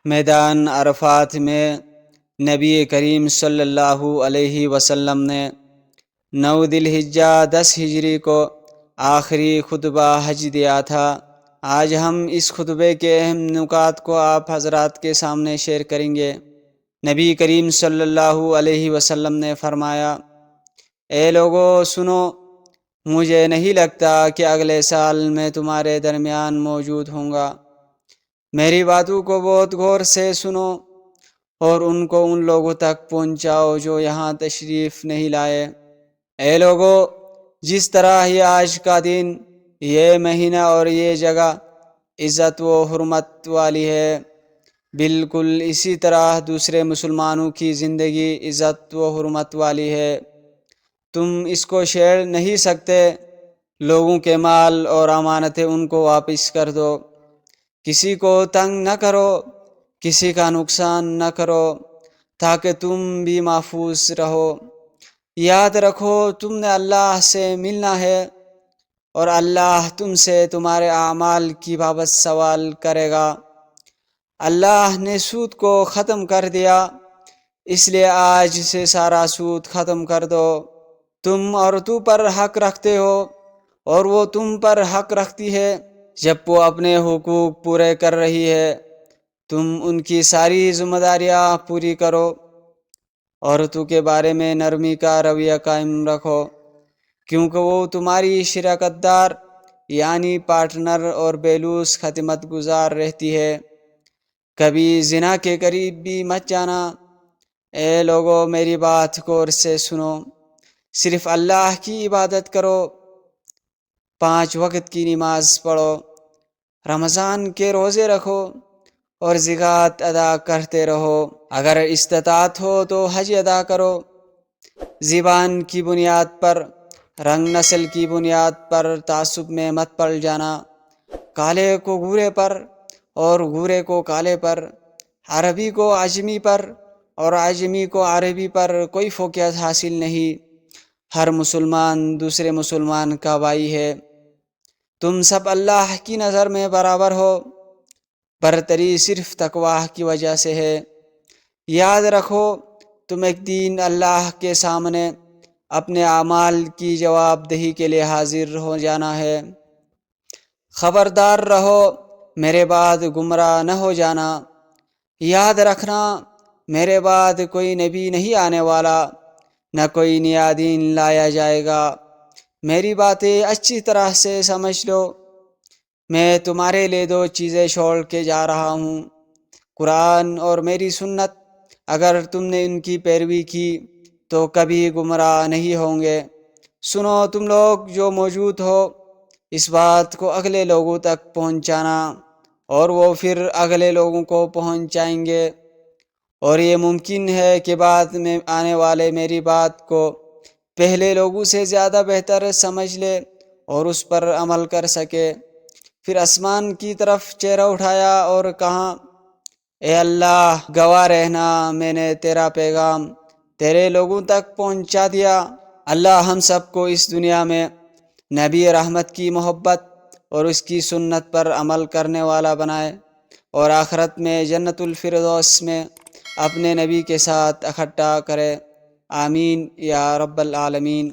میدان عرفات میں نبی کریم صلی اللہ علیہ وسلم نے 9 ذی الحجہ 10 ہجری کو آخری خطبہ حج دیا تھا۔ آج ہم اس خطبے کے اہم نکات کو آپ حضرات کے سامنے شیئر کریں گے۔ نبی کریم صلی اللہ علیہ وسلم نے فرمایا، اے لوگو سنو، مجھے نہیں لگتا کہ اگلے سال میں تمہارے درمیان موجود ہوں گا۔ میری باتوں کو بہت غور سے سنو اور ان کو ان لوگوں تک پہنچاؤ جو یہاں تشریف نہیں لائے۔ اے لوگو، جس طرح یہ آج کا دن، یہ مہینہ اور یہ جگہ عزت و حرمت والی ہے، بالکل اسی طرح دوسرے مسلمانوں کی زندگی عزت و حرمت والی ہے۔ تم اس کو چھیڑ نہیں سکتے۔ لوگوں کے مال اور امانتیں ان کو واپس کر دو۔ کسی کو تنگ نہ کرو، کسی کا نقصان نہ کرو، تاکہ تم بھی محفوظ رہو۔ یاد رکھو تم نے اللہ سے ملنا ہے اور اللہ تم سے تمہارے اعمال کی بابت سوال کرے گا۔ اللہ نے سود کو ختم کر دیا، اس لیے آج سے سارا سود ختم کر دو۔ تم عورتوں پر حق رکھتے ہو اور وہ تم پر حق رکھتی ہے۔ جب وہ اپنے حقوق پورے کر رہی ہے، تم ان کی ساری ذمہ داریاں پوری کرو۔ عورتوں کے بارے میں نرمی کا رویہ قائم رکھو، کیونکہ وہ تمہاری شراکت دار یعنی پارٹنر اور بیلوس خدمت گزار رہتی ہے۔ کبھی زنا کے قریب بھی مت جانا۔ اے لوگو، میری بات غور سے سنو، صرف اللہ کی عبادت کرو، 5 وقت کی نماز پڑھو، رمضان کے روزے رکھو اور زکوٰۃ ادا کرتے رہو۔ اگر استطاعت ہو تو حج ادا کرو۔ زبان کی بنیاد پر، رنگ نسل کی بنیاد پر تعصب میں مت پڑ جانا۔ کالے کو گورے پر اور گورے کو کالے پر، عربی کو عجمی پر اور عجمی کو عربی پر کوئی فوقیت حاصل نہیں۔ ہر مسلمان دوسرے مسلمان کا بھائی ہے۔ تم سب اللہ کی نظر میں برابر ہو۔ برتری صرف تقوی کی وجہ سے ہے۔ یاد رکھو تم ایک دن اللہ کے سامنے اپنے اعمال کی جواب دہی کے لیے حاضر ہو جانا ہے۔ خبردار رہو، میرے بعد گمراہ نہ ہو جانا۔ یاد رکھنا، میرے بعد کوئی نبی نہیں آنے والا، نہ کوئی نیا دین لایا جائے گا۔ میری باتیں اچھی طرح سے سمجھ لو۔ میں تمہارے لیے 2 چیزیں چھوڑ کے جا رہا ہوں، قرآن اور میری سنت۔ اگر تم نے ان کی پیروی کی تو کبھی گمراہ نہیں ہوں گے۔ سنو تم لوگ جو موجود ہو، اس بات کو اگلے لوگوں تک پہنچانا اور وہ پھر اگلے لوگوں کو پہنچائیں گے، اور یہ ممکن ہے کہ بعد میں آنے والے میری بات کو پہلے لوگوں سے زیادہ بہتر سمجھ لے اور اس پر عمل کر سکے۔ پھر آسمان کی طرف چہرہ اٹھایا اور کہا، اے اللہ، گواہ رہنا، میں نے تیرا پیغام تیرے لوگوں تک پہنچا دیا۔ اللہ ہم سب کو اس دنیا میں نبی رحمت کی محبت اور اس کی سنت پر عمل کرنے والا بنائے، اور آخرت میں جنت الفردوس میں اپنے نبی کے ساتھ اکٹھا کرے۔ آمین یا رب العالمین۔